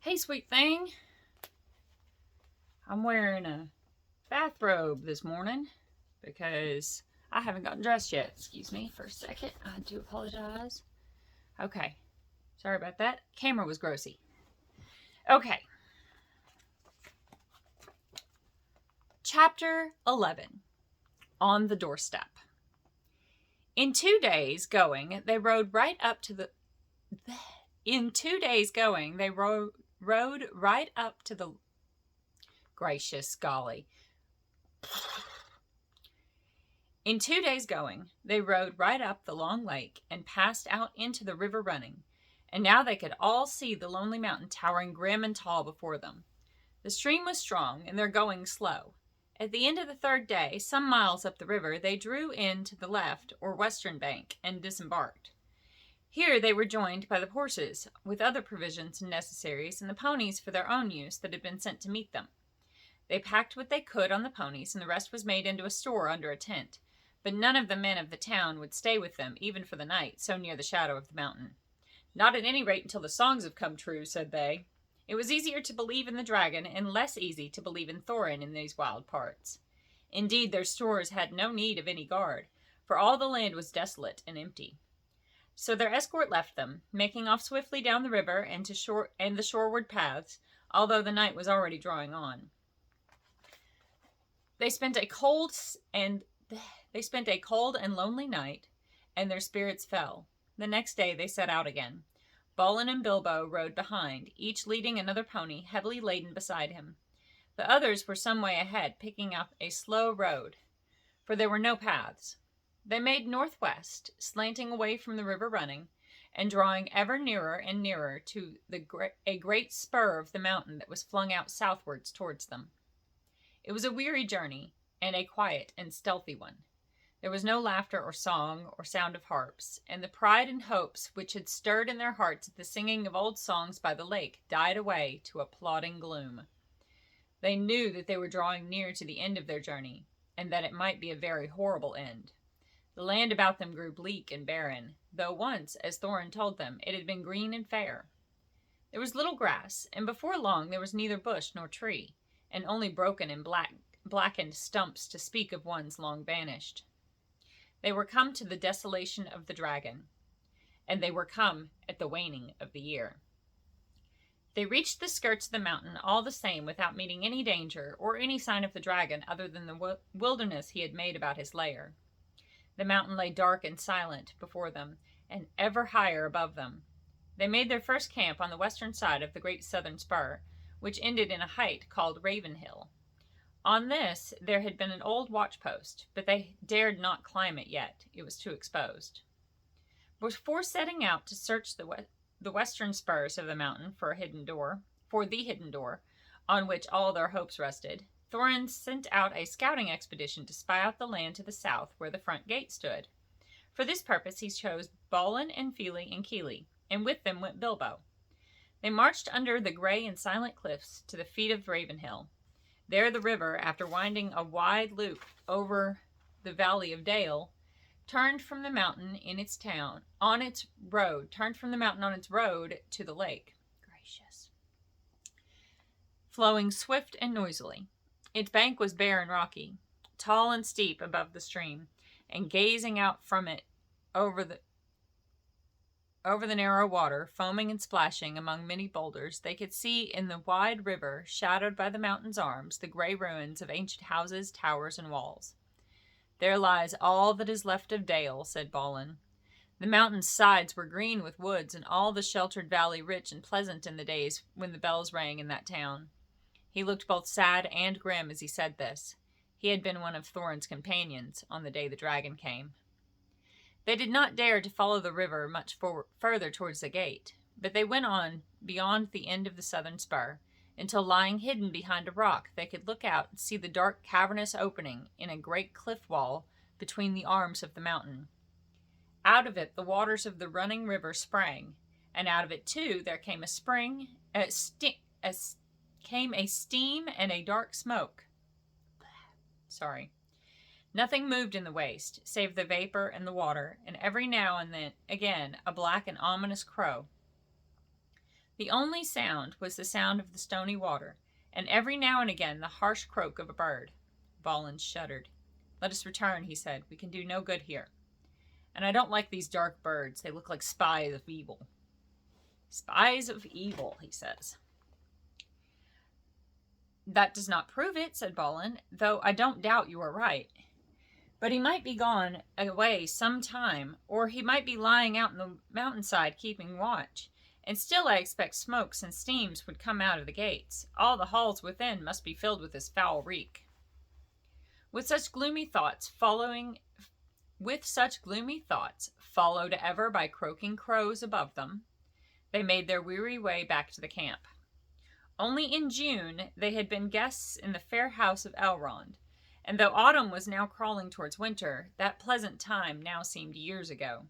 Hey, sweet thing. I'm wearing a bathrobe this morning because I haven't gotten dressed yet. Excuse me for a second. I do apologize. Okay. Sorry about that. Camera was grossy. Okay. Chapter 11. On the Doorstep. In 2 days going, they rode right up to the... In 2 days going, they rode right up to the... Gracious golly. In 2 days going, they rode right up the long lake and passed out into the river running, and now they could all see the lonely mountain towering grim and tall before them. The stream was strong, and their going slow. At the end of the 3rd day, some miles up the river, they drew in to the left or western bank and disembarked. Here they were joined by the horses, with other provisions and necessaries, and the ponies for their own use that had been sent to meet them. They packed what they could on the ponies, and the rest was made into a store under a tent. But none of the men of the town would stay with them, even for the night, so near the shadow of the mountain. Not at any rate until the songs have come true, said they. It was easier to believe in the dragon, and less easy to believe in Thorin in these wild parts. Indeed, their stores had no need of any guard, for all the land was desolate and empty. So their escort left them, making off swiftly down the river and the shoreward paths, although the night was already drawing on. They spent a cold and lonely night, and their spirits fell. The next day they set out again. Balin and Bilbo rode behind, each leading another pony heavily laden beside him. The others were some way ahead, picking up a slow road, for there were no paths. They made northwest, slanting away from the river running, and drawing ever nearer and nearer to a great spur of the mountain that was flung out southwards towards them. It was a weary journey, and a quiet and stealthy one. There was no laughter or song or sound of harps, and the pride and hopes which had stirred in their hearts at the singing of old songs by the lake died away to a plodding gloom. They knew that they were drawing near to the end of their journey, and that it might be a very horrible end. The land about them grew bleak and barren, though once, as Thorin told them, it had been green and fair. There was little grass, and before long there was neither bush nor tree, and only broken and blackened stumps to speak of ones long vanished. They were come to the desolation of the dragon, and they were come at the waning of the year. They reached the skirts of the mountain all the same without meeting any danger or any sign of the dragon other than the wilderness he had made about his lair. The mountain lay dark and silent before them, and ever higher above them. They made their first camp on the western side of the great southern spur, which ended in a height called Raven Hill. On this there had been an old watch-post, but they dared not climb it yet. It was too exposed. Before setting out to search the western spurs of the mountain for the hidden door, on which all their hopes rested, Thorin sent out a scouting expedition to spy out the land to the south where the front gate stood. For this purpose he chose Balin and Fili and Kili, and with them went Bilbo. They marched under the gray and silent cliffs to the feet of Ravenhill. There the river, after winding a wide loop over the valley of Dale, turned from the mountain on its road to the lake. Gracious. Flowing swift and noisily. Its bank was bare and rocky, tall and steep above the stream, and gazing out from it over the narrow water, foaming and splashing among many boulders, they could see in the wide river, shadowed by the mountain's arms, the gray ruins of ancient houses, towers, and walls. There lies all that is left of Dale, said Balin. The mountain's sides were green with woods, and all the sheltered valley rich and pleasant in the days when the bells rang in that town. He looked both sad and grim as he said this. He had been one of Thorin's companions on the day the dragon came. They did not dare to follow the river much further towards the gate, but they went on beyond the end of the southern spur, until lying hidden behind a rock they could look out and see the dark cavernous opening in a great cliff wall between the arms of the mountain. Out of it the waters of the running river sprang, and out of it too there came came a steam and a dark smoke. Nothing moved in the waste, save the vapor and the water, and every now and then again a black and ominous crow. The only sound was the sound of the stony water, and every now and again the harsh croak of a bird. Balin shuddered. "Let us return," he said. "We can do no good here. And I don't like these dark birds. They look like spies of evil." "Spies of evil," he says. "That does not prove it," said Balin, "though I don't doubt you are right. But he might be gone away some time, or he might be lying out in the mountainside keeping watch. And still I expect smokes and steams would come out of the gates. All the halls within must be filled with this foul reek." With such gloomy thoughts, followed ever by croaking crows above them, they made their weary way back to the camp. Only in June they had been guests in the fair house of Elrond, and though autumn was now crawling towards winter, that pleasant time now seemed years ago.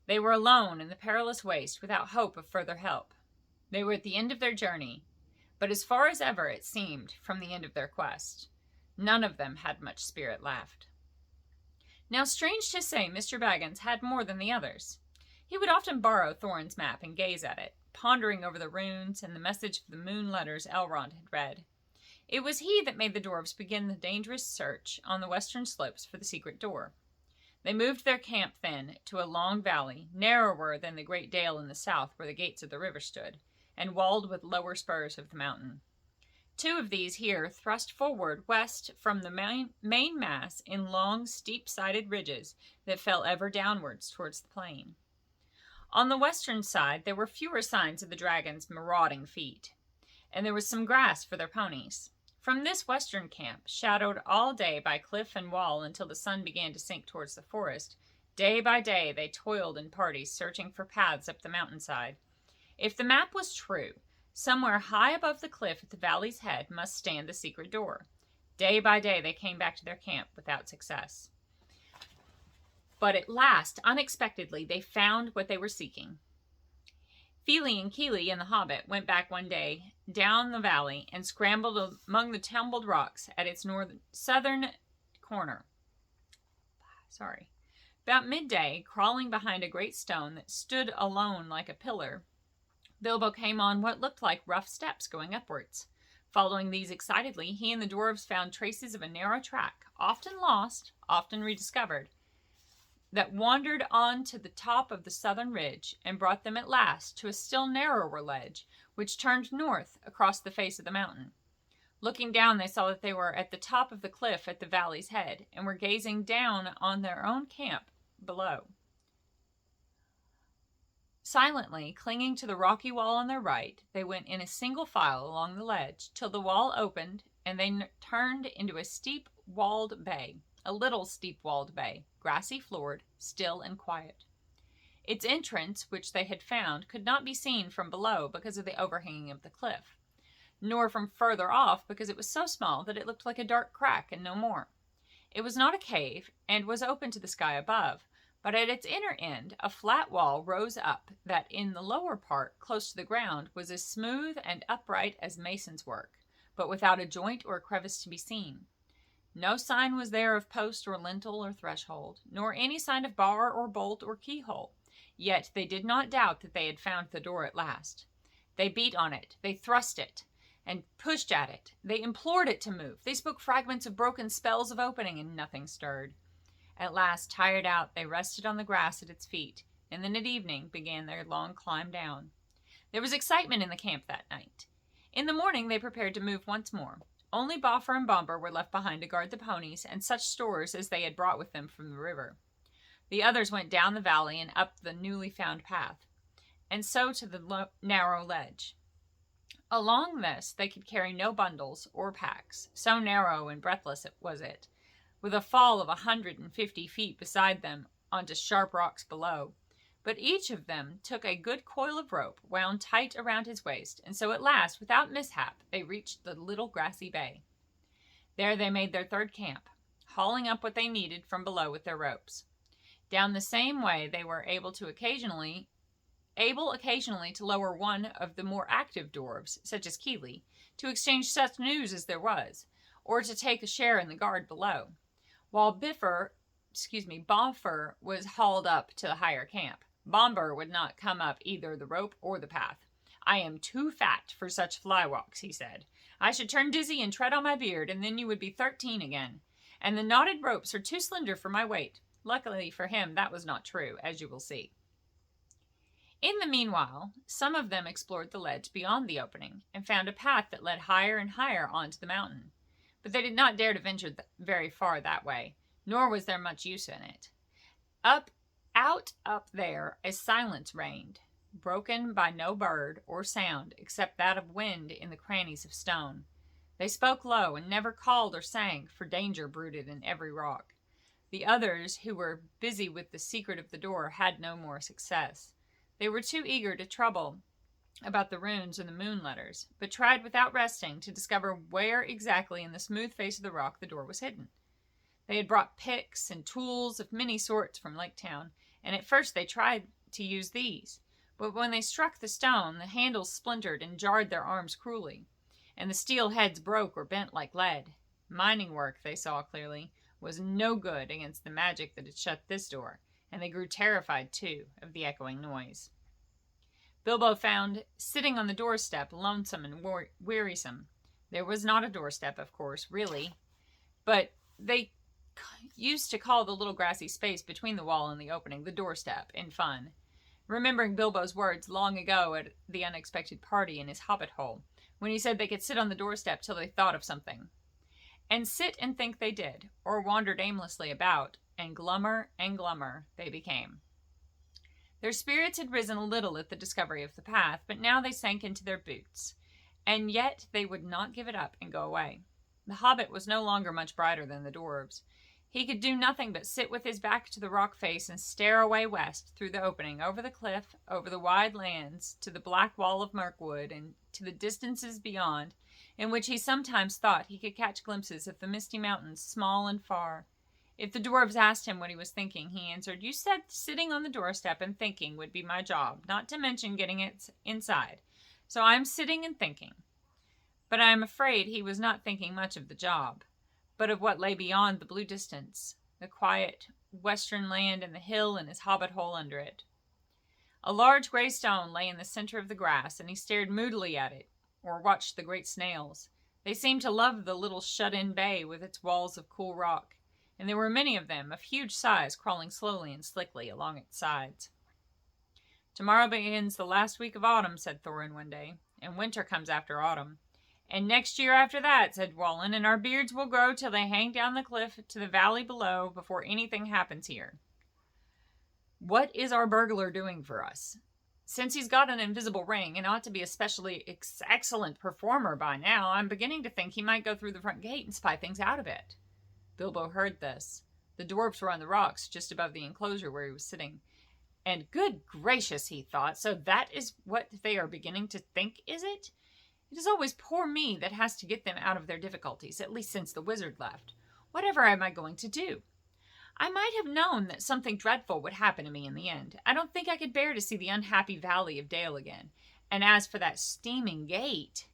They were alone in the perilous waste, without hope of further help. They were at the end of their journey, but as far as ever, it seemed, from the end of their quest. None of them had much spirit left. Now, strange to say, Mr. Baggins had more than the others. He would often borrow Thorin's map and gaze at it, pondering over the runes and the message of the moon letters Elrond had read. It was he that made the dwarves begin the dangerous search on the western slopes for the secret door. They moved their camp then to a long valley, narrower than the great dale in the south where the gates of the river stood, and walled with lower spurs of the mountain. Two of these here thrust forward west from the main mass in long, steep-sided ridges that fell ever downwards towards the plain. On the western side there were fewer signs of the dragons' marauding feet, and there was some grass for their ponies. From this western camp, shadowed all day by cliff and wall until the sun began to sink towards the forest, day by day they toiled in parties searching for paths up the mountainside. If the map was true, somewhere high above the cliff at the valley's head must stand the secret door. Day by day they came back to their camp without success. But at last, unexpectedly, they found what they were seeking. Fili and Kili and the Hobbit went back one day down the valley and scrambled among the tumbled rocks at its southern corner. About midday, crawling behind a great stone that stood alone like a pillar, Bilbo came on what looked like rough steps going upwards. Following these excitedly, he and the dwarves found traces of a narrow track, often lost, often rediscovered, that wandered on to the top of the southern ridge and brought them at last to a still narrower ledge, which turned north across the face of the mountain. Looking down, they saw that they were at the top of the cliff at the valley's head, and were gazing down on their own camp below. Silently, clinging to the rocky wall on their right, they went in a single file along the ledge, till the wall opened, and they turned into a little steep-walled bay, grassy-floored, still and quiet. Its entrance, which they had found, could not be seen from below because of the overhanging of the cliff, nor from further off because it was so small that it looked like a dark crack and no more. It was not a cave, and was open to the sky above, but at its inner end a flat wall rose up that in the lower part, close to the ground, was as smooth and upright as mason's work, but without a joint or a crevice to be seen. No sign was there of post or lintel or threshold, nor any sign of bar or bolt or keyhole. Yet they did not doubt that they had found the door at last. They beat on it, they thrust it, and pushed at it. They implored it to move. They spoke fragments of broken spells of opening, and nothing stirred. At last, tired out, they rested on the grass at its feet, and then at evening began their long climb down. There was excitement in the camp that night. In the morning they prepared to move once more. Only Boffer and Bomber were left behind to guard the ponies and such stores as they had brought with them from the river. The others went down the valley and up the newly found path, and so to the narrow ledge. Along this they could carry no bundles or packs, so narrow and breathless was it, with a fall of 150 feet beside them onto sharp rocks below. But each of them took a good coil of rope wound tight around his waist, and so at last, without mishap, they reached the little grassy bay. There they made their third camp, hauling up what they needed from below with their ropes. Down the same way they were able occasionally to lower one of the more active dwarves, such as Kili, to exchange such news as there was, or to take a share in the guard below, while Boffer was hauled up to the higher camp. Bomber would not come up either the rope or the path. "I am too fat for such fly walks," he said. "I should turn dizzy and tread on my beard, and then you would be 13 again. And the knotted ropes are too slender for my weight." Luckily for him, that was not true, as you will see. In the meanwhile, some of them explored the ledge beyond the opening, and found a path that led higher and higher onto the mountain. But they did not dare to venture very far that way, nor was there much use in it. Out up there, a silence reigned, broken by no bird or sound except that of wind in the crannies of stone. They spoke low and never called or sang, for danger brooded in every rock. The others, who were busy with the secret of the door, had no more success. They were too eager to trouble about the runes and the moon letters, but tried without resting to discover where exactly in the smooth face of the rock the door was hidden. They had brought picks and tools of many sorts from Lake Town, and at first they tried to use these, but when they struck the stone, the handles splintered and jarred their arms cruelly, and the steel heads broke or bent like lead. Mining work, they saw clearly, was no good against the magic that had shut this door, and they grew terrified, too, of the echoing noise. Bilbo found sitting on the doorstep lonesome and wearisome. There was not a doorstep, of course, really, but they used to call the little grassy space between the wall and the opening the doorstep in fun, remembering Bilbo's words long ago at the unexpected party in his hobbit hole, when he said they could sit on the doorstep till they thought of something. And sit and think they did, or wandered aimlessly about, and glummer they became. Their spirits had risen a little at the discovery of the path, but now they sank into their boots, and yet they would not give it up and go away. The hobbit was no longer much brighter than the dwarves. He could do nothing but sit with his back to the rock face and stare away west through the opening, over the cliff, over the wide lands, to the black wall of Mirkwood, and to the distances beyond, in which he sometimes thought he could catch glimpses of the misty mountains, small and far. If the dwarves asked him what he was thinking, he answered, "You said sitting on the doorstep and thinking would be my job, not to mention getting it inside. So I am sitting and thinking." But I am afraid he was not thinking much of the job, but of what lay beyond the blue distance, the quiet western land and the hill and his hobbit hole under it. A large gray stone lay in the center of the grass, and he stared moodily at it, or watched the great snails. They seemed to love the little shut-in bay with its walls of cool rock, and there were many of them, of huge size, crawling slowly and slickly along its sides. "Tomorrow begins the last week of autumn," said Thorin one day, "and winter comes after autumn. "And next year after that," said Dwalin, "and our beards will grow till they hang down the cliff to the valley below before anything happens here. What is our burglar doing for us? Since he's got an invisible ring and ought to be a specially excellent performer by now, I'm beginning to think he might go through the front gate and spy things out of it." Bilbo heard this. The dwarfs were on the rocks just above the enclosure where he was sitting. And good gracious, he thought, so that is what they are beginning to think, is it? It is always poor me that has to get them out of their difficulties, at least since the wizard left. Whatever am I going to do? I might have known that something dreadful would happen to me in the end. I don't think I could bear to see the unhappy Valley of Dale again. And as for that steaming gate...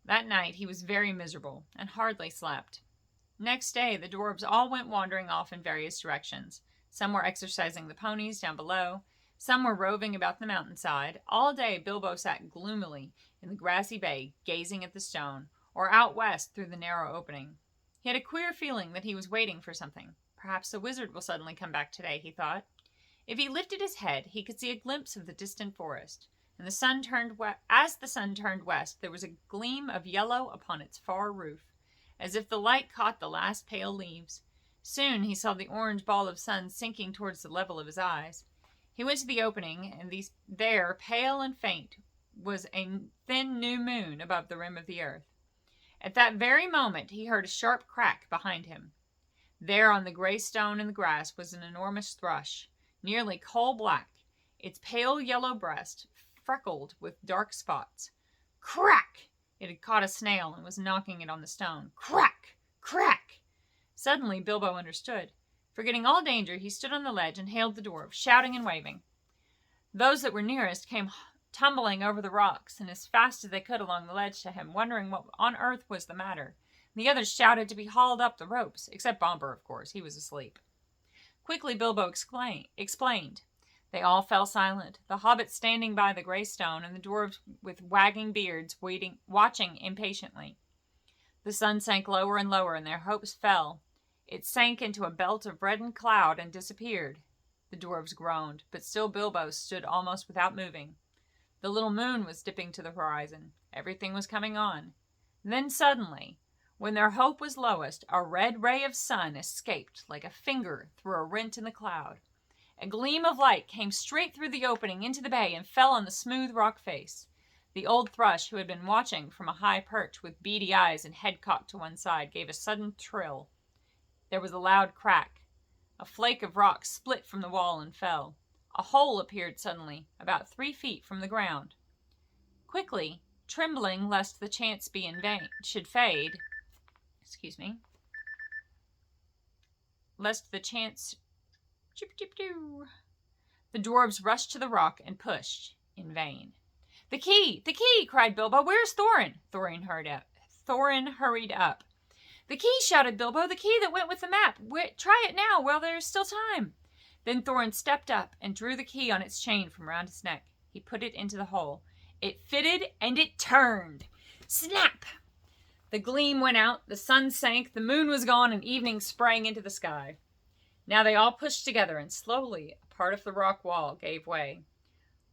That night he was very miserable, and hardly slept. Next day the dwarves all went wandering off in various directions. Some were exercising the ponies down below. Some were roving about the mountainside. All day Bilbo sat gloomily in the grassy bay, gazing at the stone, or out west through the narrow opening. He had a queer feeling that he was waiting for something. Perhaps the wizard will suddenly come back today, he thought. If he lifted his head, he could see a glimpse of the distant forest, and as the sun turned west, there was a gleam of yellow upon its far roof, as if the light caught the last pale leaves. Soon he saw the orange ball of sun sinking towards the level of his eyes. He went to the opening, and there, pale and faint, was a thin new moon above the rim of the earth. At that very moment he heard a sharp crack behind him. There on the gray stone in the grass was an enormous thrush, nearly coal-black, its pale yellow breast freckled with dark spots. Crack! It had caught a snail and was knocking it on the stone. Crack! Crack! Suddenly Bilbo understood. Forgetting all danger, he stood on the ledge and hailed the dwarves, shouting and waving. Those that were nearest came tumbling over the rocks and as fast as they could along the ledge to him, wondering what on earth was the matter. The others shouted to be hauled up the ropes, except Bombur, of course. He was asleep. Quickly Bilbo explained. They all fell silent, the hobbits standing by the grey stone, and the dwarves with wagging beards watching impatiently. The sun sank lower and lower, and their hopes fell. It sank into a belt of reddened cloud and disappeared. The dwarves groaned, but still Bilbo stood almost without moving. The little moon was dipping to the horizon. Everything was coming on. Then suddenly, when their hope was lowest, a red ray of sun escaped like a finger through a rent in the cloud. A gleam of light came straight through the opening into the bay and fell on the smooth rock face. The old thrush, who had been watching from a high perch with beady eyes and head cocked to one side, gave a sudden trill. There was a loud crack. A flake of rock split from the wall and fell. A hole appeared suddenly, about 3 feet from the ground. Quickly, trembling lest the chance be in vain, should fade, lest the chance... The dwarves rushed to the rock and pushed in vain. The key! The key! Cried Bilbo. Where's Thorin? Thorin hurried up. The key! Shouted Bilbo. The key that went with the map. Try it now while there is still time. Then Thorin stepped up and drew the key on its chain from round his neck. He put it into the hole. It fitted and it turned. Snap! The gleam went out, the sun sank, the moon was gone, and evening sprang into the sky. Now they all pushed together, and slowly a part of the rock wall gave way.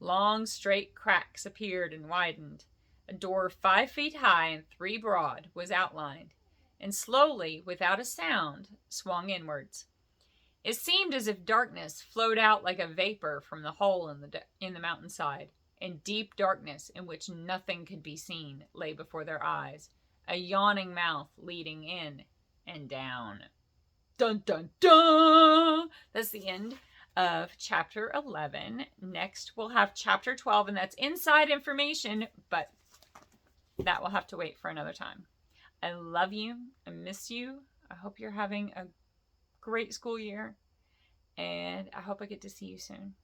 Long, straight cracks appeared and widened. A door 5 feet high and 3 broad was outlined, and slowly, without a sound, swung inwards. It seemed as if darkness flowed out like a vapor from the hole in the mountainside, and deep darkness in which nothing could be seen lay before their eyes, a yawning mouth leading in and down. Dun, dun, dun! That's the end of chapter 11. Next, we'll have chapter 12, and that's inside information, but that will have to wait for another time. I love you. I miss you. I hope you're having a great school year, and I hope I get to see you soon.